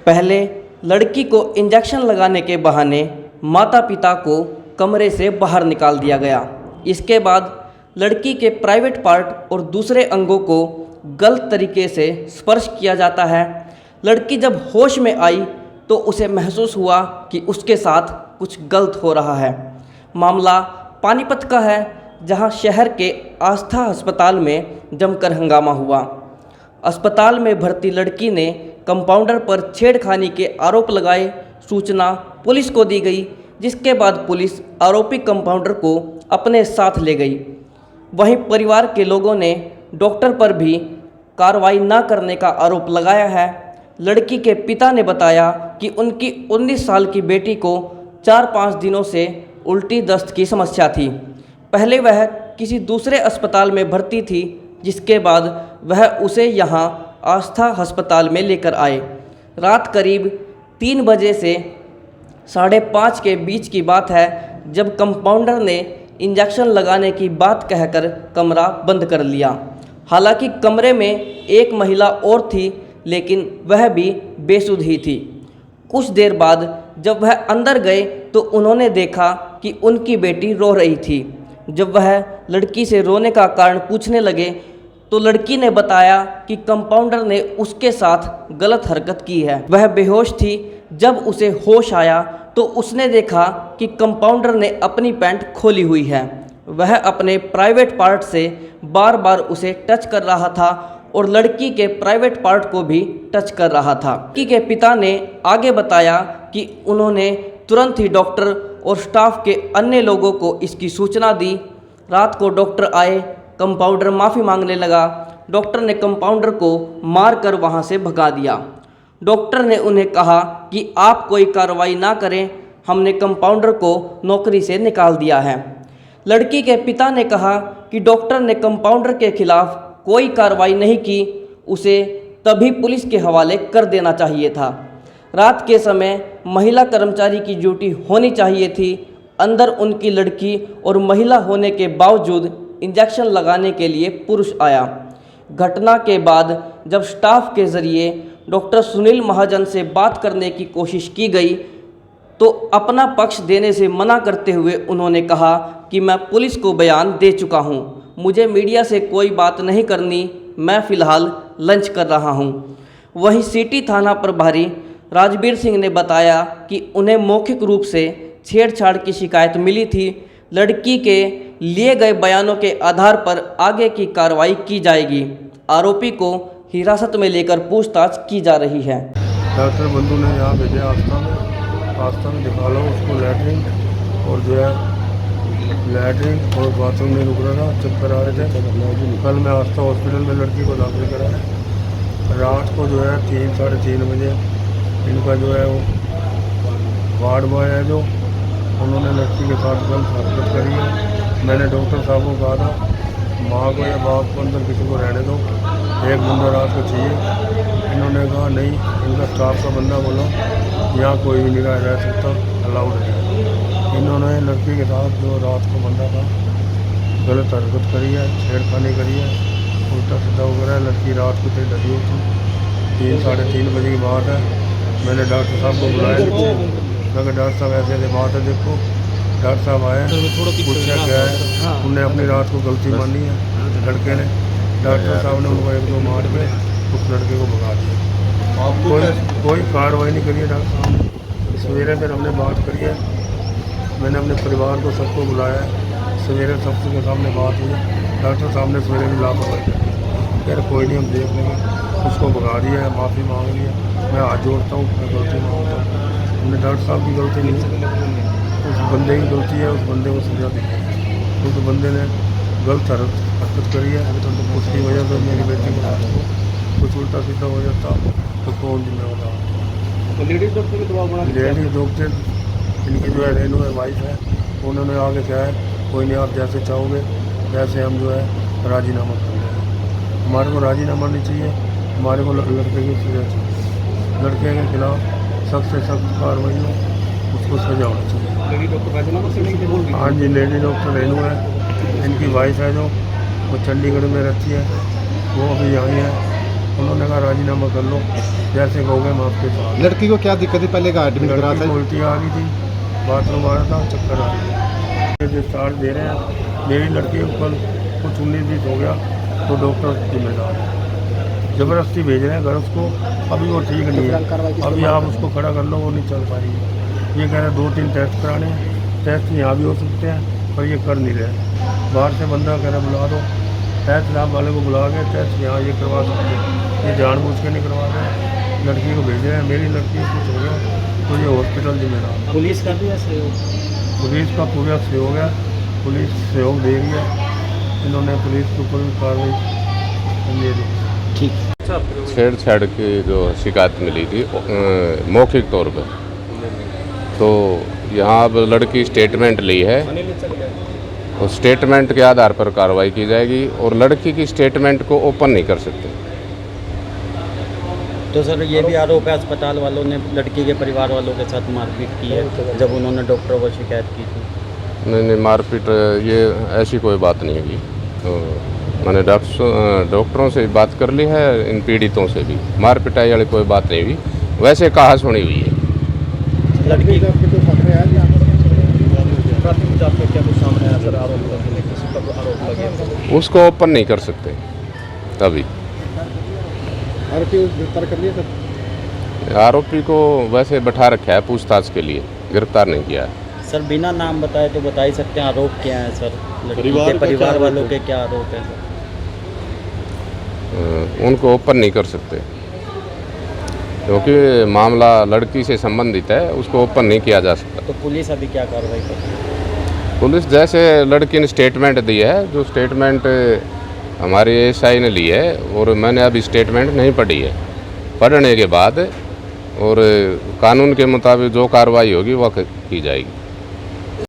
पहले लड़की को इंजेक्शन लगाने के बहाने माता पिता को कमरे से बाहर निकाल दिया गया। इसके बाद लड़की के प्राइवेट पार्ट और दूसरे अंगों को गलत तरीके से स्पर्श किया जाता है। लड़की जब होश में आई तो उसे महसूस हुआ कि उसके साथ कुछ गलत हो रहा है। मामला पानीपत का है, जहां शहर के आस्था अस्पताल में जमकर हंगामा हुआ। अस्पताल में भर्ती लड़की ने कंपाउंडर पर छेड़खानी के आरोप लगाए। सूचना पुलिस को दी गई, जिसके बाद पुलिस आरोपी कंपाउंडर को अपने साथ ले गई। वहीं परिवार के लोगों ने डॉक्टर पर भी कार्रवाई न करने का आरोप लगाया है। लड़की के पिता ने बताया कि उनकी 19 साल की बेटी को 4-5 दिनों से उल्टी दस्त की समस्या थी। पहले वह किसी दूसरे अस्पताल में भर्ती थी, जिसके बाद वह उसे यहाँ आस्था अस्पताल में लेकर आए। रात करीब 3 बजे से 5:30 के बीच की बात है, जब कंपाउंडर ने इंजेक्शन लगाने की बात कहकर कमरा बंद कर लिया। हालांकि कमरे में एक महिला और थी, लेकिन वह भी बेसुध ही थी। कुछ देर बाद जब वह अंदर गए तो उन्होंने देखा कि उनकी बेटी रो रही थी। जब वह लड़की से रोने का कारण पूछने लगे तो लड़की ने बताया कि कंपाउंडर ने उसके साथ गलत हरकत की है। वह बेहोश थी। जब उसे होश आया तो उसने देखा कि कंपाउंडर ने अपनी पैंट खोली हुई है। वह अपने प्राइवेट पार्ट से बार बार उसे टच कर रहा था और लड़की के प्राइवेट पार्ट को भी टच कर रहा था। लड़की के पिता ने आगे बताया कि उन्होंने तुरंत ही डॉक्टर और स्टाफ के अन्य लोगों को इसकी सूचना दी। रात को डॉक्टर आए। कंपाउंडर माफ़ी मांगने लगा। डॉक्टर ने कंपाउंडर को मारकर वहां से भगा दिया। डॉक्टर ने उन्हें कहा कि आप कोई कार्रवाई ना करें, हमने कंपाउंडर को नौकरी से निकाल दिया है। लड़की के पिता ने कहा कि डॉक्टर ने कंपाउंडर के खिलाफ कोई कार्रवाई नहीं की, उसे तभी पुलिस के हवाले कर देना चाहिए था। रात के समय महिला कर्मचारी की ड्यूटी होनी चाहिए थी। अंदर उनकी लड़की और महिला होने के बावजूद इंजेक्शन लगाने के लिए पुरुष आया। घटना के बाद जब स्टाफ के ज़रिए डॉक्टर सुनील महाजन से बात करने की कोशिश की गई तो अपना पक्ष देने से मना करते हुए उन्होंने कहा कि मैं पुलिस को बयान दे चुका हूं, मुझे मीडिया से कोई बात नहीं करनी, मैं फ़िलहाल लंच कर रहा हूं। वहीं सिटी थाना प्रभारी राजवीर सिंह ने बताया कि उन्हें मौखिक रूप से छेड़छाड़ की शिकायत मिली थी। लड़की के लिए गए बयानों के आधार पर आगे की कार्रवाई की जाएगी। आरोपी को हिरासत में लेकर पूछताछ की जा रही है। डॉक्टर बंधु ने यहाँ भेजे आस्था में दिखा लो उसको लैट्रिन और जो है लैट्रिन और बाथरूम में रुक रहा था, चक्कर आ रहे थे। कल मैं आस्था हॉस्पिटल में लड़की को दाखिल करा। रात को जो है 3-3:30 बजे इनका जो है वो वार्ड बॉय है जो उन्होंने लड़की के साथ गलत हरकत करी है। मैंने डॉक्टर साहब को कहा था माँ को या बाप को अंदर किसी को रहने दो, एक बंदा रात को चाहिए। इन्होंने कहा नहीं, इनका स्टाफ का बंदा बोलो यहाँ कोई भी नहीं रह सकता, अलाउड है। इन्होंने लड़की के साथ जो रात को बंदा था गलत हरकत करी है, छेड़खानी करी है, उल्टा सीधा वगैरह। लड़की रात को डरी हुई थी। 3-3:30 बजे की बात है। मैंने डॉक्टर साहब को बुलाया नीचे, मैं डॉक्टर साहब ऐसे ऐसे बात है देखो। डॉक्टर साहब आए, पूछा क्या है, उन्हें अपनी रात को गलती मानी है लड़के ने। डॉक्टर साहब ने उनको 1-2 मार के उस लड़के को भगा दिया। कोई कार्रवाई नहीं करी है डॉक्टर साहब ने। सवेरे फिर हमने बात करी है, मैंने अपने परिवार को सबको बुलाया है। सवेरे सबके सामने बात हुई। डॉक्टर साहब ने सवेरे भी लापरवाही करी। फिर कोई नहीं, हम देख लेंगे। उसको भगा दिया है, माफ़ी मांग लिया। मैं हाथ जोड़ता हूँ, मैं गलती मांगता हूँ। हमने डॉक्टर साहब की गलती नहीं, उस बंदे की गलती है। उस बंदे को सजा दी, क्योंकि बंदे ने गलत हरकत करी है। उसकी वजह से मेरी बेटी को कुछ उल्टा सीधा हो जाता तो कौन जिम्मेवार। लेडीज़ डॉक्टर की दबाव बना, लेडीज़ डॉक्टर इनकी जो है रेनू है, वाइफ है, उन्होंने आगे क्या है कोई नहीं, आप जैसे चाहोगे वैसे हम जो है राजीनामा कर रहे हैं। हमारे को राजीनामा नहीं चाहिए, हमारे को लड़के की सजा चाहिए। लड़के के खिलाफ सख्त से सख्त कार्रवाई हो, उसको सजा होना चाहिए। लेडी डॉक्टर हाँ जी, लेडी डॉक्टर रेनू है, इनकी वाइफ है जो वो चंडीगढ़ में रहती है, वो अभी यहाँ है। उन्होंने कहा राजीनामा कर लो, जैसे कहोगे मैं आपके साथ। लड़की को क्या दिक्कत थी, पहले कहा एडमिट करा लड़की को था? उल्टी आ रही थी, बाथरूम आ रहा था, चक्कर आ रही थी। ये डिस्चार्ज दे रहे हैं। मेरी लड़की को कल कुछ 19-20 हो गया तो डॉक्टर जिम्मेदार है, ज़बरदस्ती भेज रहे हैं घर उसको। अभी वो ठीक नहीं है, अभी आप उसको खड़ा कर लो, वो नहीं चल पा रही है। ये कह रहे 2-3 टेस्ट कराने हैं, टेस्ट यहाँ भी हो सकते हैं पर ये कर नहीं रहे। बाहर से बंदा कह रहा बुला दो, टेस्ट लैब वाले को बुला के टेस्ट यहाँ ये करवा सकते हैं, ये जानबूझ के नहीं करवा रहे। लड़की को भेज रहे हैं। मेरी लड़की को कुछ हो गया तो ये हॉस्पिटल जिम्मेदार। पुलिस का भी सहयोग? पुलिस का पूरा सहयोग है, पुलिस सहयोग दे रही है। इन्होंने पुलिस के ऊपर भी कार्रवाई ले ली। ठीक। छेड़छाड़ की जो शिकायत मिली थी मौखिक तौर पर, तो यहाँ अब लड़की स्टेटमेंट ली है, और स्टेटमेंट के आधार पर कार्रवाई की जाएगी, और लड़की की स्टेटमेंट को ओपन नहीं कर सकते। तो सर ये भी आरोप है अस्पताल वालों ने लड़की के परिवार वालों के साथ मारपीट की है जब उन्होंने डॉक्टरों को शिकायत की थी? नहीं, मारपीट ये ऐसी कोई बात नहीं हुई। तो मैंने डॉक्टरों से बात कर ली है, इन पीड़ितों से भी मारपिटाई वाली कोई बात नहीं हुई, वैसे कहा सुनी हुई है। लड़की का तो सामने आया, प्राथमिक जांच में क्या कुछ सामने आया सर? आरोप लगे उसको ओपन नहीं कर सकते अभी। आरोपी गिरफ्तार कर लिया सर? आरोपी को वैसे बैठा रखा है पूछताछ के लिए, गिरफ्तार नहीं किया है। सर बिना नाम बताए तो बता ही सकते हैं आरोप क्या है सर? लड़की के परिवार वालों के क्या आरोप है सर? उनको ओपन नहीं कर सकते क्योंकि मामला लड़की से संबंधित है, उसको ओपन नहीं किया जा सकता। तो पुलिस अभी क्या कार्रवाई कर रही है? पुलिस जैसे लड़की ने स्टेटमेंट दी है, जो स्टेटमेंट हमारे एसआई ने ली है, और मैंने अभी स्टेटमेंट नहीं पढ़ी है, पढ़ने के बाद और कानून के मुताबिक जो कार्रवाई होगी वह की जाएगी।